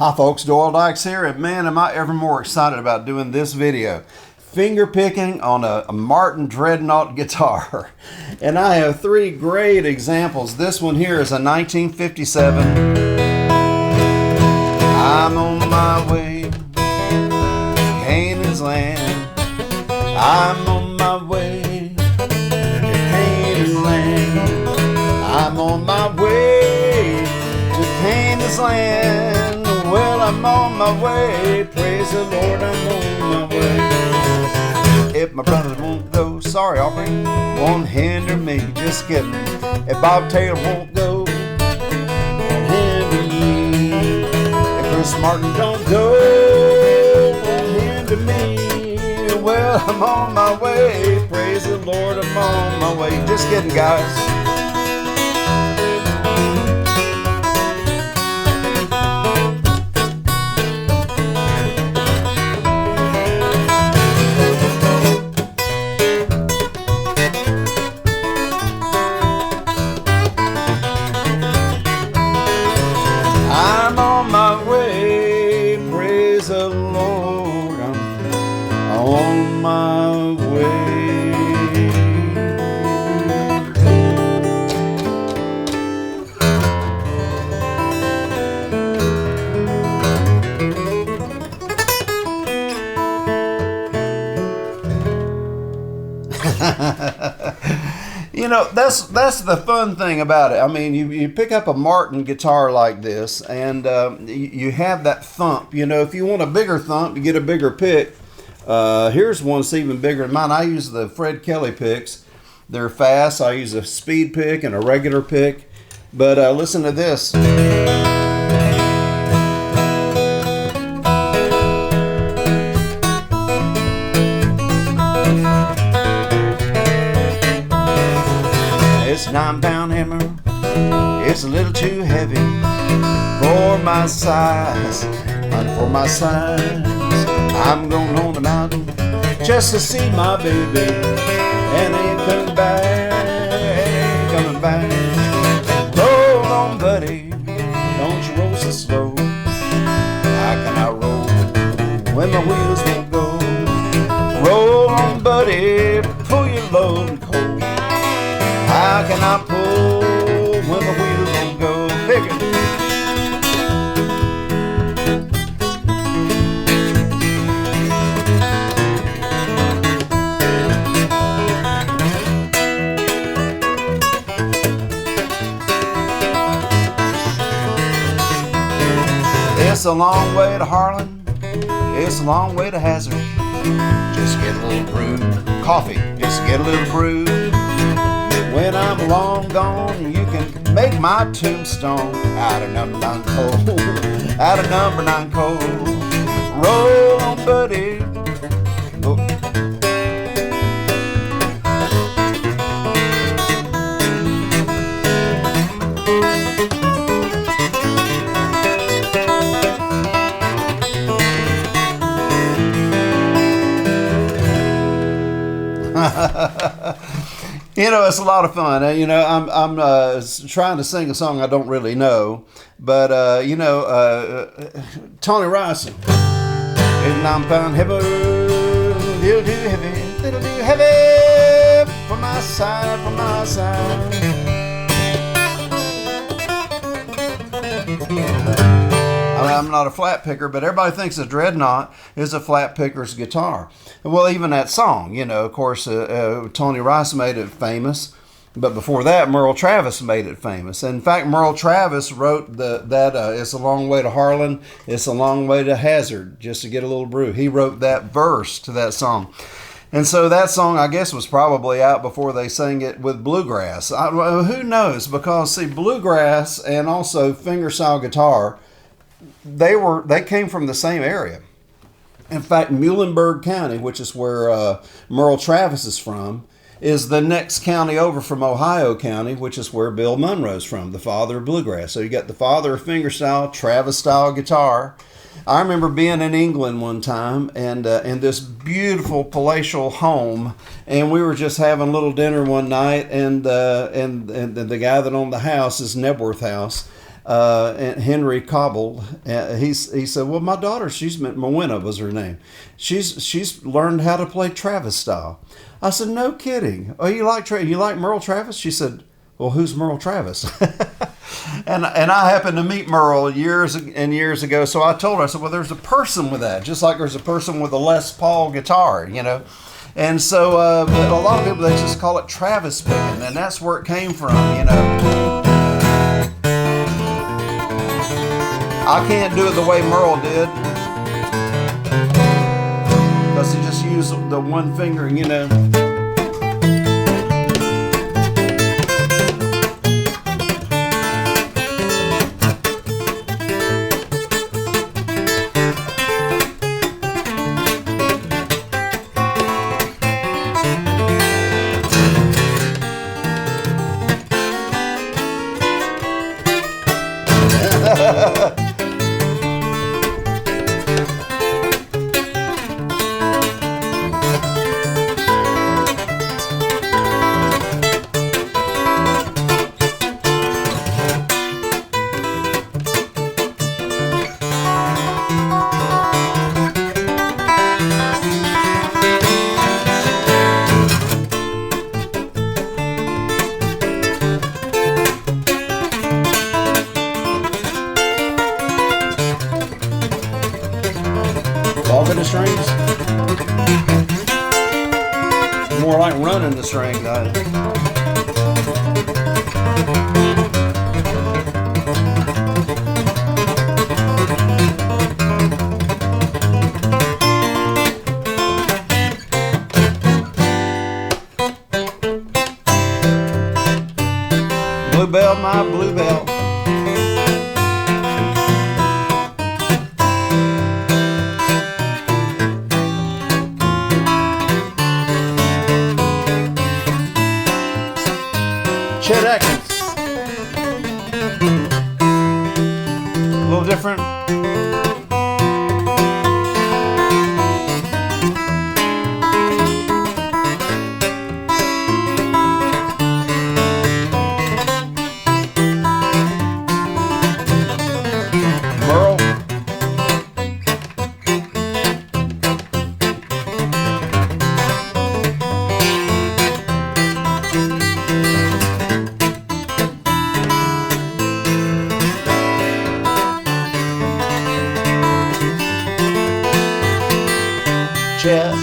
Hi folks, Doyle Dykes here, and man, am I ever more excited about doing this video. Finger picking on a Martin Dreadnought guitar. And I have three great examples. This one here is a 1957. I'm on my way to Canaan's land. I'm on my way to Canaan's land. I'm on my way to Canaan's land. Well, I'm on my way, praise the Lord, I'm on my way. If my brother won't go, sorry Aubrey, won't hinder me, just kidding. If Bob Taylor won't go, won't hinder me. If Chris Martin don't go, won't hinder me. Well, I'm on my way, praise the Lord, I'm on my way. Just kidding, guys. I'm on my way, praise the Lord, I'm on my way. You know, that's the fun thing about it. I mean, you pick up a Martin guitar like this, and you have that thump. You know, if you want a bigger thump, you get a bigger pick. Here's one that's even bigger than mine. I use the Fred Kelly picks. They're fast. I use a speed pick and a regular pick. But listen to this. This 9-pound hammer, it's a little too heavy for my size, and for my size. I'm going on the mountain just to see my baby, and ain't coming back. Roll on, buddy, don't you roll so slow. How can I roll when my wheels won't go? Roll on, buddy, pull your load cold. How can I pull when the wheels won't go? Pick it. It's a long way to Harlan. It's a long way to Hazard. Just get a little brew. Coffee. Just get a little brew. When I'm long gone, you can make my tombstone out of number 9 coal. Out of number 9 coal. Roll on, buddy. Oh. You know, it's a lot of fun. You know, I'm trying to sing a song I don't really know, but you know, Tony Rice, 9-pound hammer, little too heavy for my side, for my side. I'm not a flat picker, but everybody thinks a Dreadnought is a flat picker's guitar. Well, even that song, you know, of course, Tony Rice made it famous, but before that, Merle Travis made it famous. In fact, Merle Travis wrote that it's a long way to Harlan, it's a long way to Hazard, just to get a little brew. He wrote that verse to that song. And so that song, I guess, was probably out before they sang it with bluegrass. Who knows? Because, see, bluegrass and also fingerstyle guitar, they came from the same area. In fact, Muhlenberg County, which is where Merle Travis is from, is the next county over from Ohio County, which is where Bill Monroe's from, the father of bluegrass. So you got the father of fingerstyle, Travis-style guitar. I remember being in England one time and in this beautiful palatial home, and we were just having a little dinner one night, and the guy that owned the house is Nebworth House. and Henry Cobble. He said, "Well, my daughter, Morwenna was her name. She's learned how to play Travis style." I said, "No kidding. Oh, you like Merle Travis?" She said, "Well, who's Merle Travis?" and I happened to meet Merle years and years ago, so I told her, I said, "Well, there's a person with that, just like there's a person with a Les Paul guitar, you know." And so, but a lot of people, they just call it Travis picking, and that's where it came from, you know. I can't do it the way Merle did, because he just used the one finger, you know. Walking the strings? More like running the strings. Bluebell, my bluebell. Chet Atkins. A little different. Merle. Chet.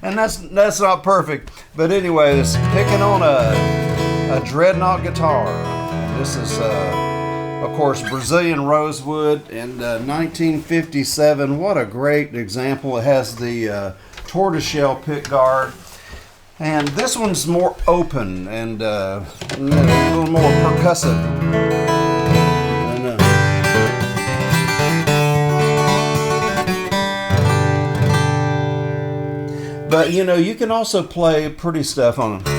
And that's not perfect, but anyways, picking on a Dreadnought guitar. And this is of course Brazilian rosewood in 1957. What a great example. It has the tortoiseshell pick guard, and this one's more open and a little more percussive. But you know, you can also play pretty stuff on them.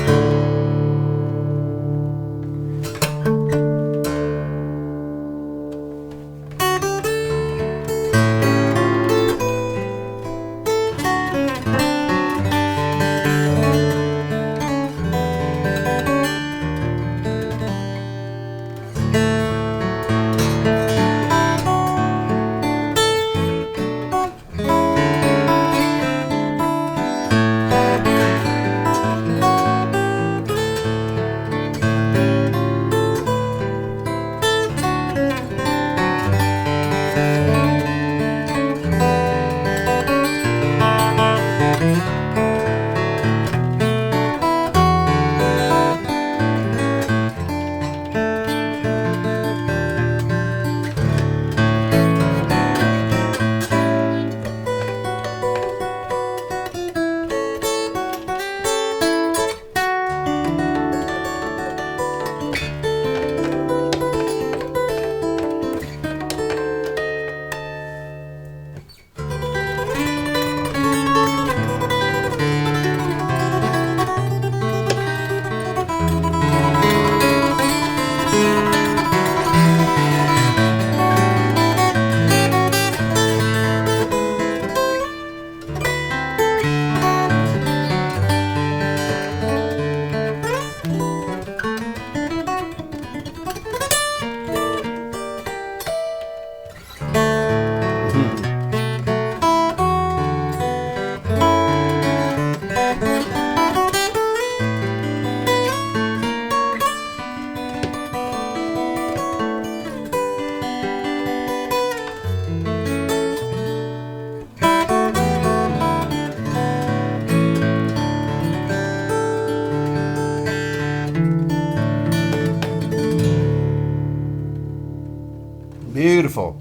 Beautiful.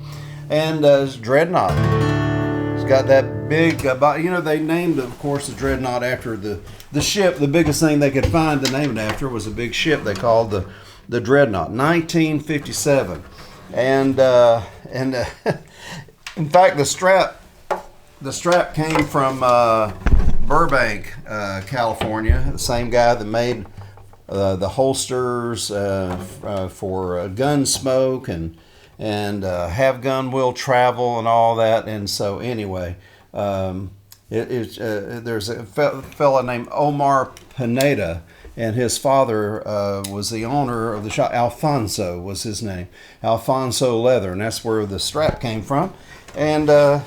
And it's Dreadnought. It's got that big, you know, they named, of course, the Dreadnought after the ship. The biggest thing they could find to name it after was a big ship they called the Dreadnought. 1957. And in fact, the strap came from Burbank, California. The same guy that made the holsters for Gunsmoke and Have Gun Will Travel and all that. And so anyway, there's a fella named Omar Pineda, and his father was the owner of the shop. Alfonso was his name, Alfonso Leather, and that's where the strap came from. And yeah,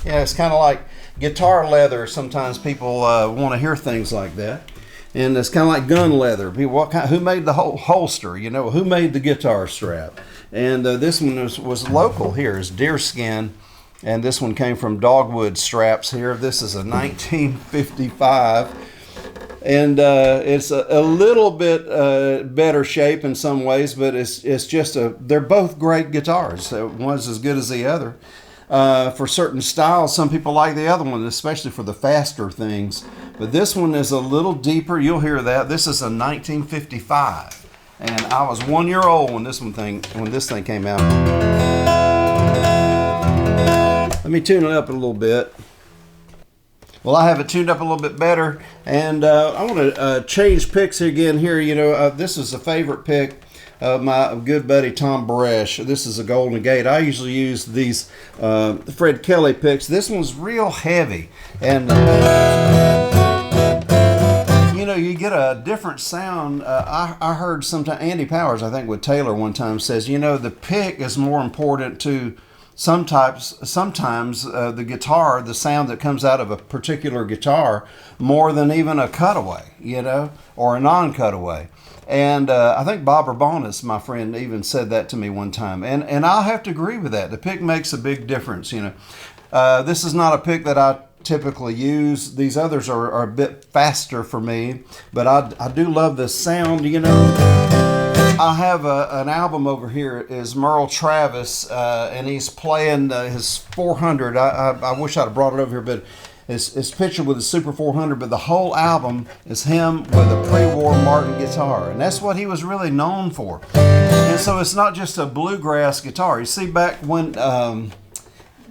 it's kind of like guitar leather. Sometimes people want to hear things like that. And it's kind of like gun leather. People, who made the whole holster? You know, who made the guitar strap? And this one was local here. It's deerskin, and this one came from dogwood straps here. This is a 1955, and it's a little bit better shape in some ways, but it's just they're both great guitars. One's as good as the other. For certain styles, some people like the other one, especially for the faster things. But this one is a little deeper. You'll hear that. This is a 1955, and I was 1 year old when this thing came out. Let me tune it up a little bit. Well, I have it tuned up a little bit better, and I want to change picks again here. You know, this is a favorite pick. My good buddy Tom Baresh. This is a Golden Gate. I usually use these Fred Kelly picks. This one's real heavy, and you know, you get a different sound. I heard sometimes Andy Powers, I think with Taylor one time, says, you know, the pick is more important to sometimes the guitar, the sound that comes out of a particular guitar, more than even a cutaway, you know, or a non-cutaway. And I think Bob Urbanus, my friend, even said that to me one time. And I'll have to agree with that. The pick makes a big difference, you know. This is not a pick that I typically use. These others are a bit faster for me. But I do love the sound, you know. I have an album over here. Is Merle Travis, and he's playing his 400. I wish I'd have brought it over here, but it's pictured with a Super 400, but the whole album is him with a pre-war Martin guitar, and that's what he was really known for. And so it's not just a bluegrass guitar. You see, back when,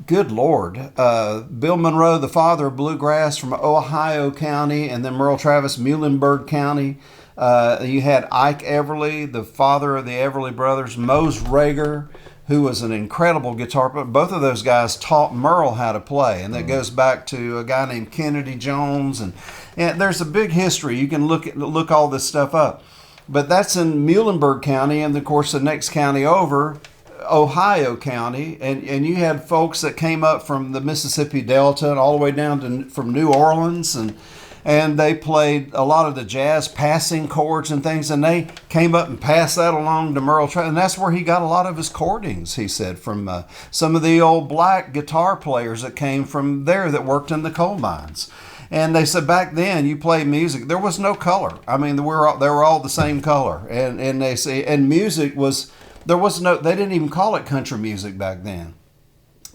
good Lord, Bill Monroe, the father of bluegrass from Ohio County, and then Merle Travis, Muhlenberg County. You had Ike Everly, the father of the Everly brothers, Mose Rager, who was an incredible guitar player. Both of those guys taught Merle how to play, and that goes back to a guy named Kennedy Jones, and there's a big history. You can look all this stuff up. But that's in Muhlenberg County, and of course the next county over, Ohio County, and you had folks that came up from the Mississippi Delta and all the way down from New Orleans, and they played a lot of the jazz passing chords and things, and they came up and passed that along to Merle Travis, and that's where he got a lot of his chordings, he said, from some of the old black guitar players that came from there that worked in the coal mines. And they said back then you played music, there was no color. I mean, they were all the same color, and they say, and music was, they didn't even call it country music back then.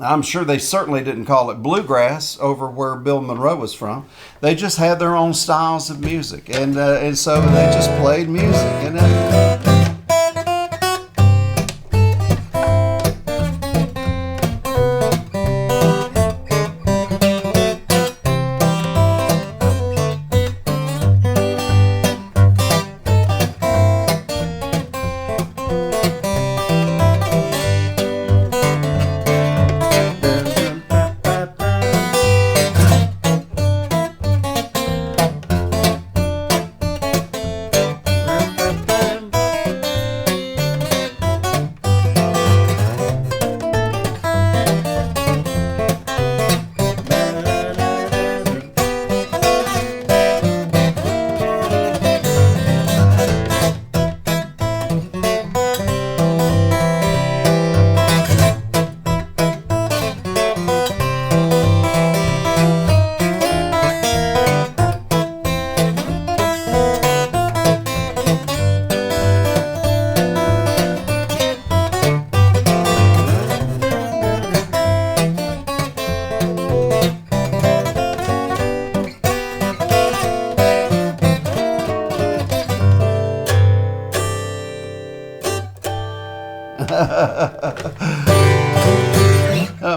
I'm sure they certainly didn't call it bluegrass over where Bill Monroe was from. They just had their own styles of music, and so they just played music. And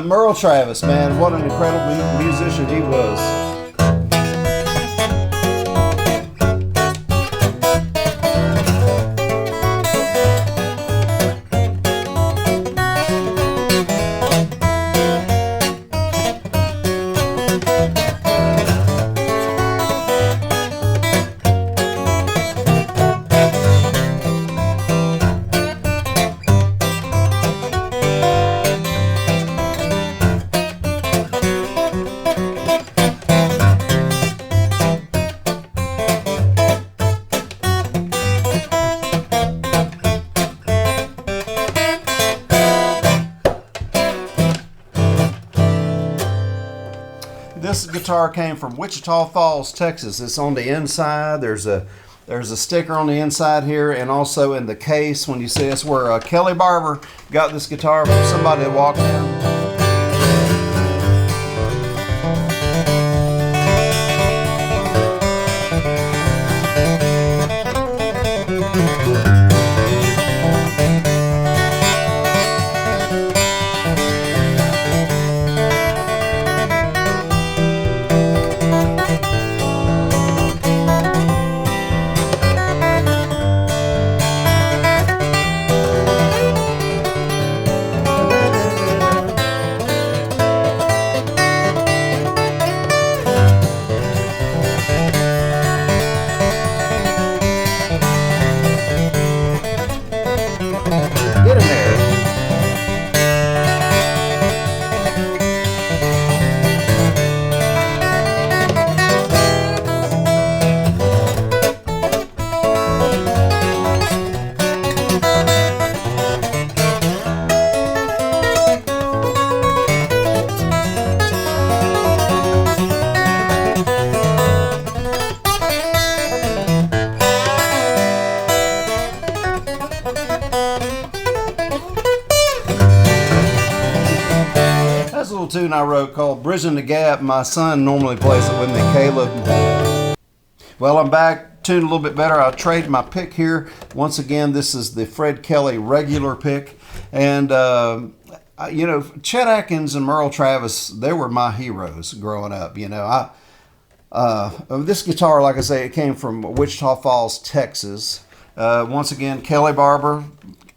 Merle Travis, man, what an incredible musician he was. This guitar came from Wichita Falls, Texas. It's on the inside. There's a sticker on the inside here, and also in the case when you see it's where Kelly Barber got this guitar from somebody that walked in. Get in there. That's a little tune I wrote called Bridging the Gap. My son normally plays it with me, Caleb. Well, I'm back, tuned a little bit better. I traded my pick here. Once again, this is the Fred Kelly regular pick. And, you know, Chet Atkins and Merle Travis, they were my heroes growing up. You know, this guitar, like I say, it came from Wichita Falls, Texas. Once again, Kelly Barber,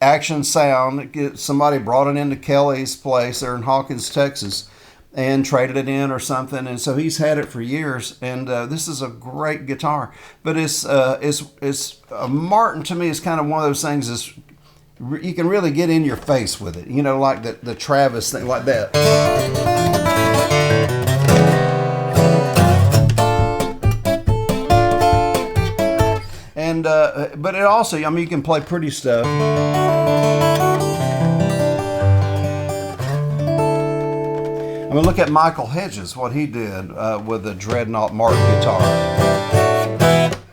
Action Sound. Somebody brought it into Kelly's place there in Hawkins, Texas, and traded it in or something. And so he's had it for years. And this is a great guitar. But it's Martin to me is kind of one of those things is you can really get in your face with it. You know, like the Travis thing, like that. And but it also, I mean, you can play pretty stuff. I mean, look at Michael Hedges, what he did with the Dreadnought Martin guitar.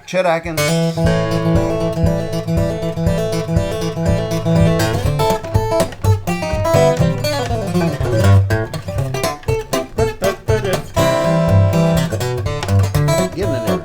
Chet Atkins. Get in there.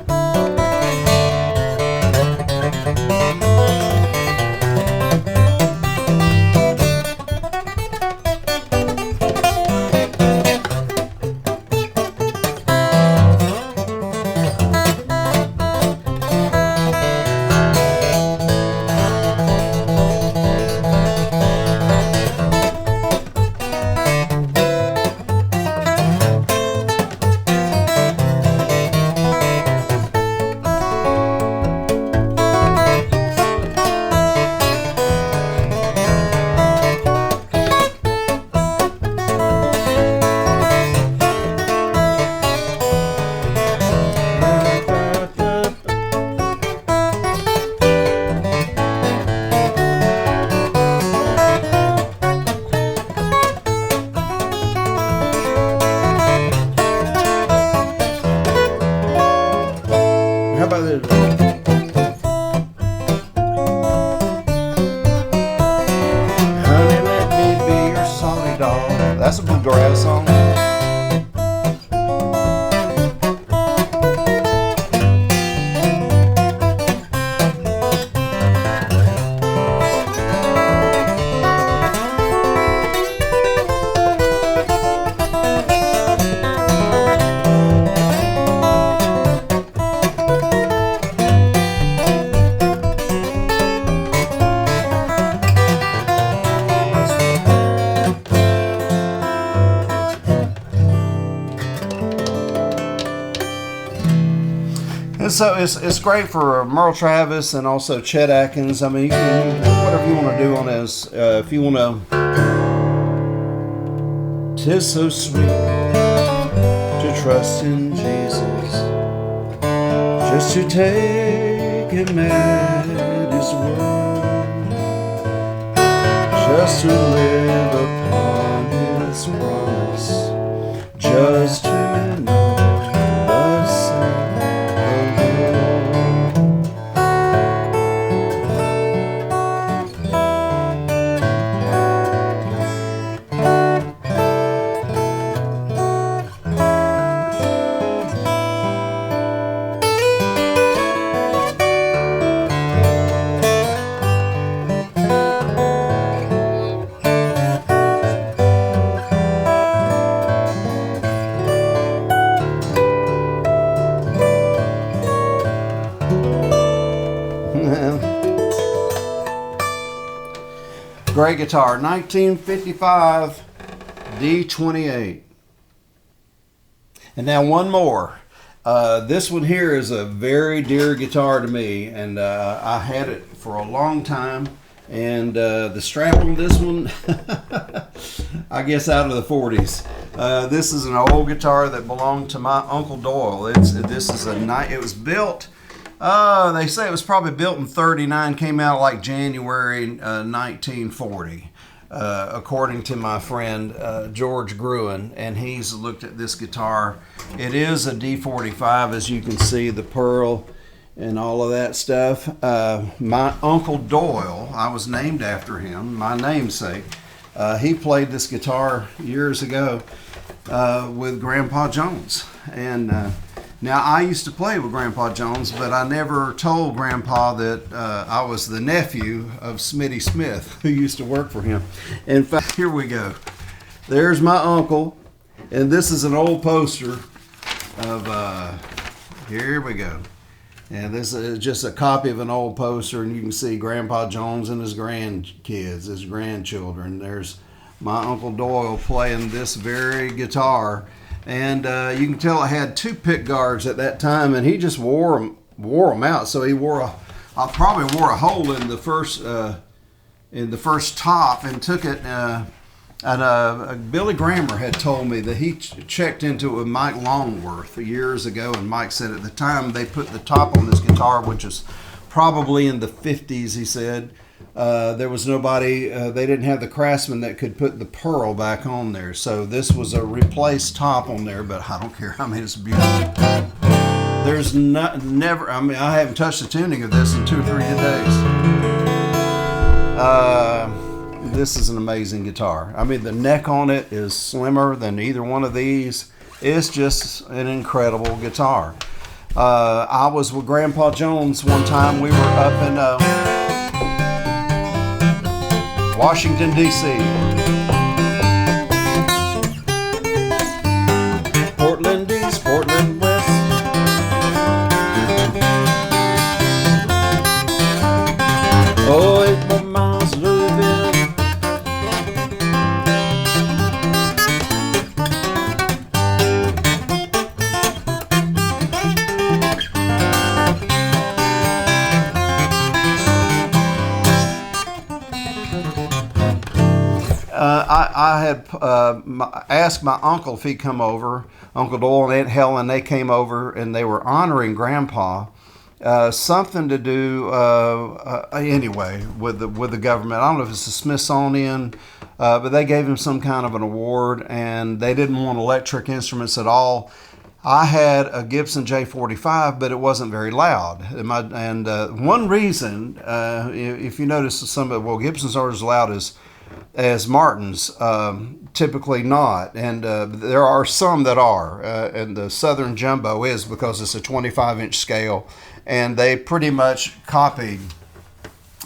How about this? Honey, let me be your salty dog. That's a bluegrass song. so it's great for Merle Travis and also Chet Atkins. I mean, you can, whatever you want to do on this. If you want to, 'tis so sweet to trust in Jesus, just to take him at his word, just to live upon his promise, just to know the same. Great guitar, 1955 D28. And now one more. This one here is a very dear guitar to me, and I had it for a long time. And the strap on this one, I guess out of the 40s. This is an old guitar that belonged to my Uncle Doyle. It was built. They say it was probably built in 39, came out like January 1940, according to my friend George Gruen, and he's looked at this guitar. It is a D45, as you can see, the pearl and all of that stuff. My Uncle Doyle, I was named after him, my namesake. He played this guitar years ago with Grandpa Jones, and now, I used to play with Grandpa Jones, but I never told Grandpa that I was the nephew of Smitty Smith, who used to work for him. In fact, here we go. There's my uncle, and this is an old poster of, here we go. And this is just a copy of an old poster, and you can see Grandpa Jones and his grandkids, his grandchildren. There's my Uncle Doyle playing this very guitar. And you can tell it had two pick guards at that time, and he just wore them out. So he I probably wore a hole in the first top, and took it. Billy Grammer had told me that he checked into it with Mike Longworth years ago, and Mike said at the time they put the top on this guitar, which is probably in the 50s. He said. There was nobody, they didn't have the craftsman that could put the pearl back on there. So this was a replaced top on there, but I don't care. I mean, it's beautiful. There's never, I mean, I haven't touched the tuning of this in 2 or 3 days. This is an amazing guitar. I mean, the neck on it is slimmer than either one of these. It's just an incredible guitar. I was with Grandpa Jones one time. We were up in Washington, D.C. Portland East, Portland West. Oh, 8 more miles, Louisville. I had asked my uncle if he'd come over, Uncle Doyle and Aunt Helen. They came over and they were honoring Grandpa. Something to do anyway with the government. I don't know if it's the Smithsonian, but they gave him some kind of an award, and they didn't want electric instruments at all. I had a Gibson J45, but it wasn't very loud. And one reason, if you notice, Gibsons aren't as loud as Martins, typically not, and there are some that are, and the Southern Jumbo is, because it's a 25-inch scale, and they pretty much copied,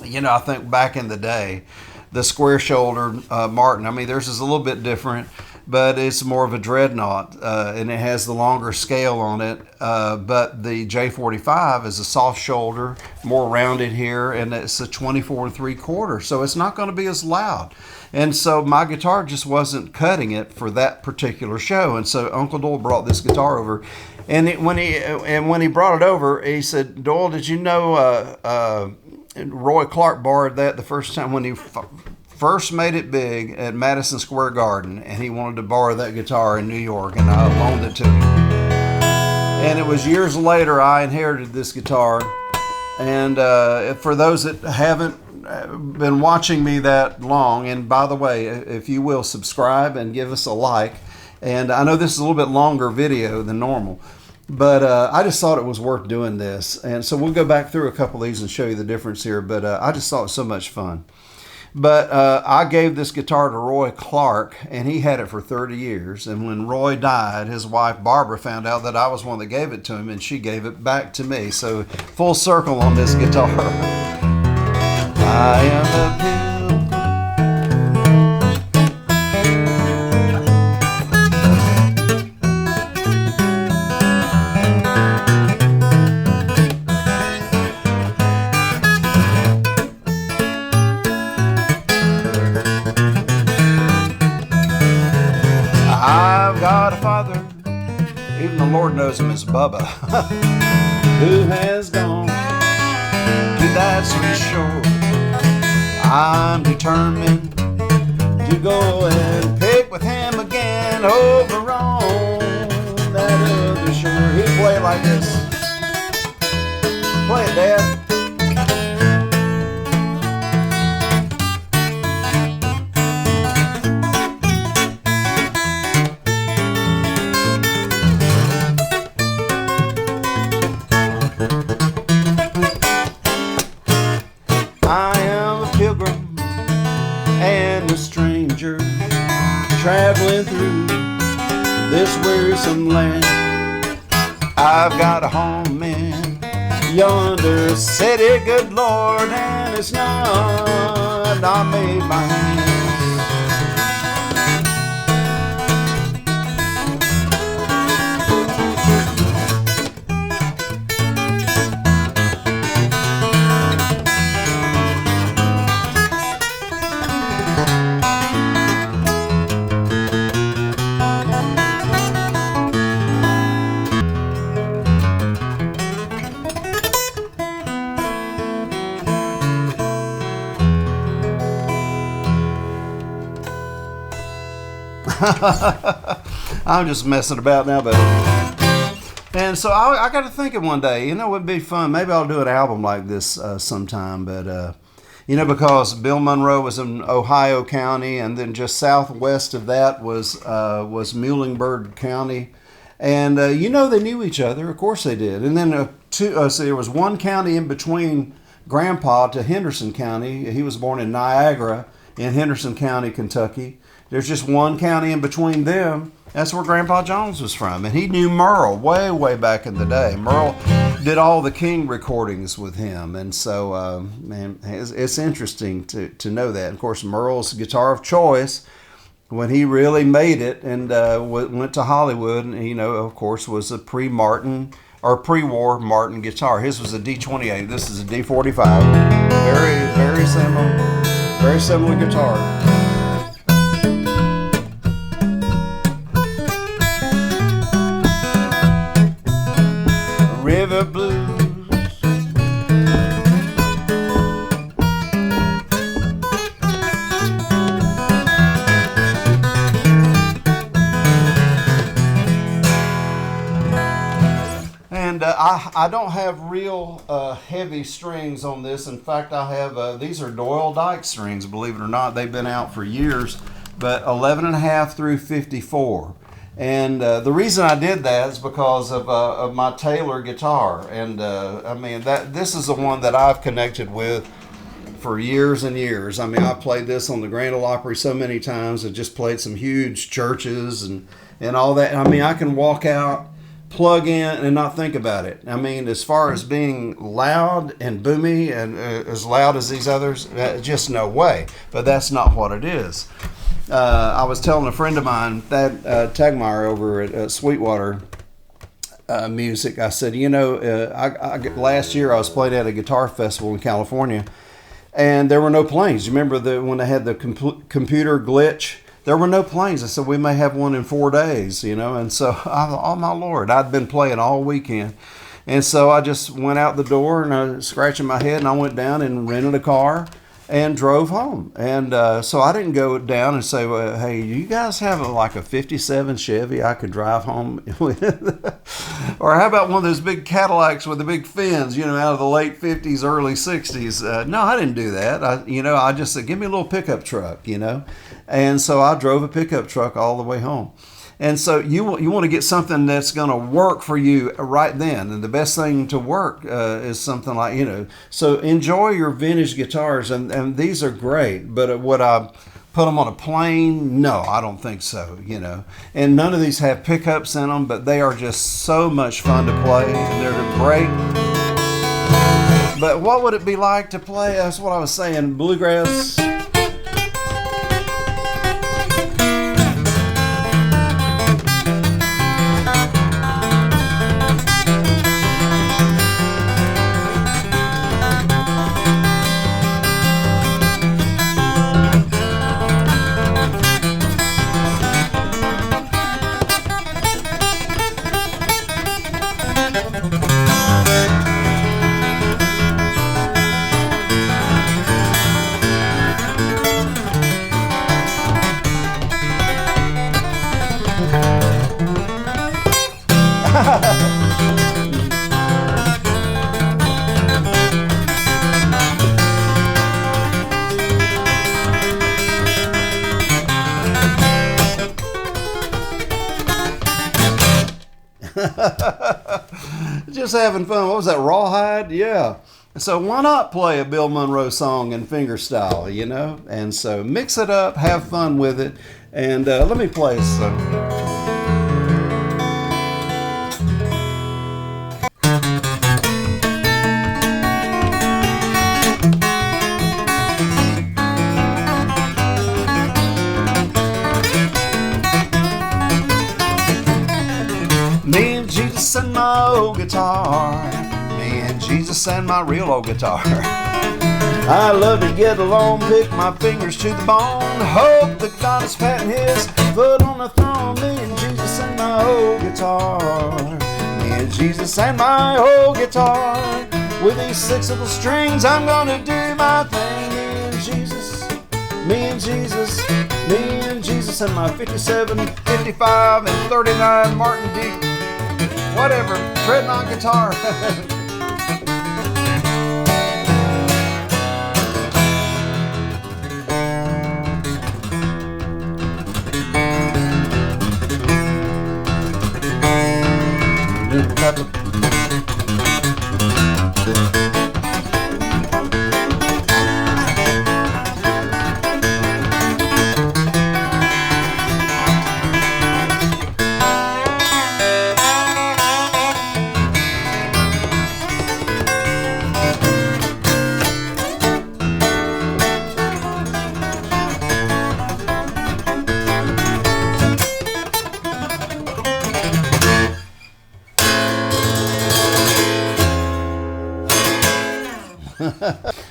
I think back in the day, the square-shouldered Martin. I mean, theirs is a little bit different, but it's more of a Dreadnought, and it has the longer scale on it. But the J45 is a soft shoulder, more rounded here, and it's a 24 3/4, so it's not going to be as loud. And so my guitar just wasn't cutting it for that particular show. And so Uncle Doyle brought this guitar over, and when he brought it over, he said, "Doyle, did you know Roy Clark borrowed that the first time when he first made it big at Madison Square Garden, and he wanted to borrow that guitar in New York, and I loaned it to him." And it was years later I inherited this guitar. And for those that haven't been watching me that long, and by the way, if you will subscribe and give us a like, and I know this is a little bit longer video than normal, but I just thought it was worth doing this. And so we'll go back through a couple of these and show you the difference here, but I just thought it was so much fun. But I gave this guitar to Roy Clark, and he had it for 30 years. And when Roy died, his wife Barbara found out that I was one that gave it to him, and she gave it back to me. So full circle on this guitar. I am a pilgrim. I've got a father, even the Lord knows him as Bubba, who has gone to that sweet shore. I'm determined to go and pick with him again over on that other shore. He'd play like this. Play it, Dad. And a stranger traveling through this wearisome land. I've got a home in yonder city, good Lord, and it's not made by hand. I'm just messing about now, but and so I got to thinking one day, it would be fun. Maybe I'll do an album like this sometime. But because Bill Monroe was in Ohio County, and then just southwest of that was Muhlenberg County, and they knew each other. Of course they did. And then so there was one county in between Grandpa to Henderson County. He was born in Niagara in Henderson County, Kentucky. There's just one county in between them. That's where Grandpa Jones was from. And he knew Merle way back in the day. Merle did all the King recordings with him. And so, it's interesting to know that. And of course, Merle's guitar of choice, when he really made it and went to Hollywood, and, of course, was a pre-Martin or pre-war Martin guitar. His was a D28. This is a D45. Very similar guitar. River Blues. And I don't have real heavy strings on this. In fact, I have these are Doyle Dykes strings, believe it or not. They've been out for years, but 11.5 through 54. And the reason I did that is because of my Taylor guitar. And this is the one that I've connected with for years and years. I played this on the Grand Ole Opry so many times, and just played some huge churches and all that. I can walk out, plug in, and not think about it. As far as being loud and boomy and as loud as these others, just no way. But that's not what it is. I was telling a friend of mine, that Tagmeyer over at Sweetwater Music, I said, last year I was playing at a guitar festival in California, and there were no planes. You remember when they had the computer glitch? There were no planes. I said, we may have one in 4 days, and so, oh my Lord, I'd been playing all weekend. And so I just went out the door and I was scratching my head, and I went down and rented a car and drove home. And so I didn't go down and say, well, hey, you guys have like a 57 Chevy I could drive home with? Or how about one of those big Cadillacs with the big fins, out of the late 50s, early 60s? No, I didn't do that. I just said, give me a little pickup truck, And so I drove a pickup truck all the way home. And so you want to get something that's going to work for you right then. And the best thing to work is something like, so enjoy your vintage guitars. And these are great. But would I put them on a plane? No, I don't think so, And none of these have pickups in them, but they are just so much fun to play. They're great. But what would it be like to play? That's what I was saying, bluegrass. Just having fun. What was that, Rawhide? Yeah. So why not play a Bill Monroe song in fingerstyle, And so mix it up, have fun with it, and let me play some. Me and Jesus and my old guitar. Me and Jesus and my real old guitar. I love to get along, pick my fingers to the bone. Hope that God is patting his foot on the throne. Me and Jesus and my old guitar. Me and Jesus and my old guitar. With these 6 little strings, I'm gonna do my thing. Me and Jesus, me and Jesus, me and Jesus and my 57, 55, and 39 Martin D. Whatever, Dreadnought guitar.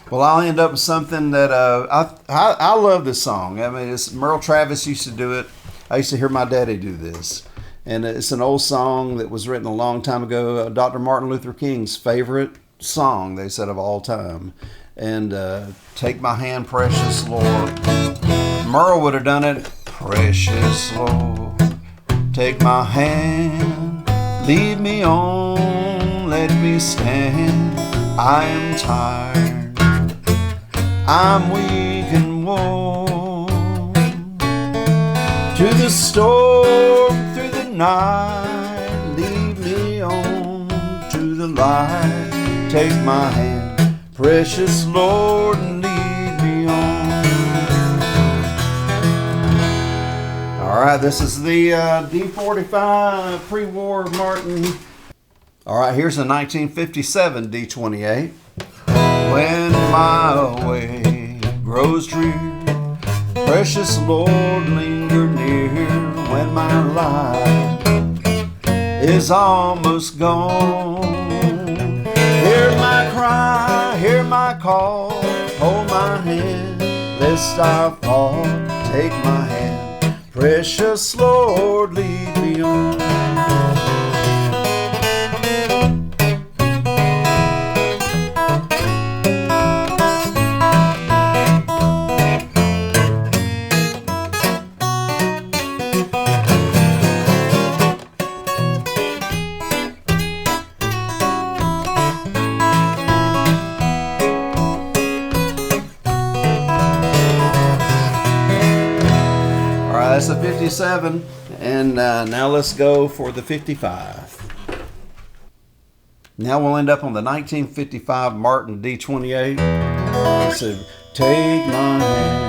Well, I'll end up with something that I love this song. I mean, it's Merle Travis used to do it. I used to hear my daddy do this. And it's an old song that was written a long time ago. Dr. Martin Luther King's favorite song, they said, of all time. And Take My Hand, Precious Lord. Merle would have done it. Precious Lord, take my hand, lead me on, let me stand. I am tired, I'm weak and worn. To the storm, through the night, lead me on to the light. Take my hand, precious Lord, and lead me on. All right, this is the D45 pre-war Martin. All right, here's a 1957 D28. When my way grows drear Precious Lord, linger near when my life is almost gone. Hear my cry, hear my call, hold my hand, lest I fall. Take my hand, precious Lord, lead me on. That's the 57, and now let's go for the 55. Now we'll end up on the 1955 Martin D28. It said, take my hand.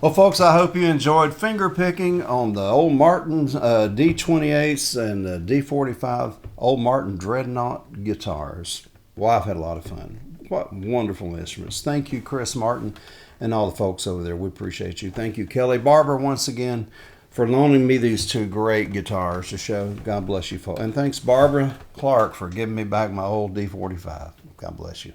Well, folks, I hope you enjoyed finger picking on the old Martin D28s and the D45 old Martin Dreadnought guitars. Well, I've had a lot of fun. What wonderful instruments. Thank you, Chris Martin, and all the folks over there. We appreciate you. Thank you, Kelly Barber, once again, for loaning me these two great guitars to show. God bless you, folks. And thanks, Barbara Clark, for giving me back my old D45. God bless you.